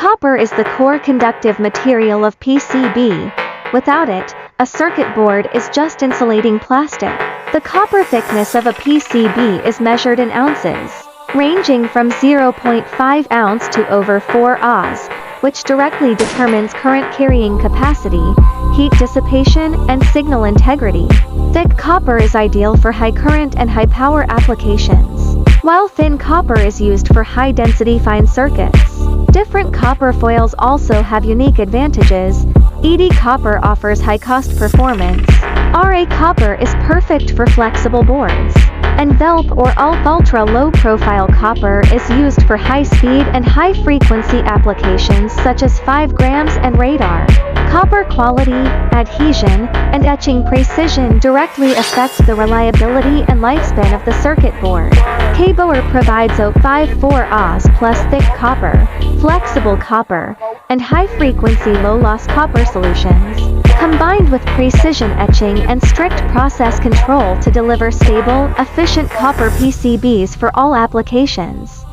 Copper is the core conductive material of PCB. Without it, a circuit board is just insulating plastic. The copper thickness of a PCB is measured in ounces, ranging from 0.5 ounce to over 4 Oz, which directly determines current carrying capacity, heat dissipation, and signal integrity. Thick copper is ideal for high current and high power applications, while thin copper is used for high-density fine circuits. Different copper foils also have unique advantages. ED copper offers high-cost performance. RA copper is perfect for flexible boards. And VELP or ultra-low-profile copper is used for high-speed and high-frequency applications such as 5 grams and radar. Copper quality, adhesion, and etching precision directly affect the reliability and lifespan of the circuit board. Kaboer provides 0.54 Oz plus thick copper, flexible copper, and high-frequency low-loss copper solutions, combined with precision etching and strict process control to deliver stable, efficient copper PCBs for all applications.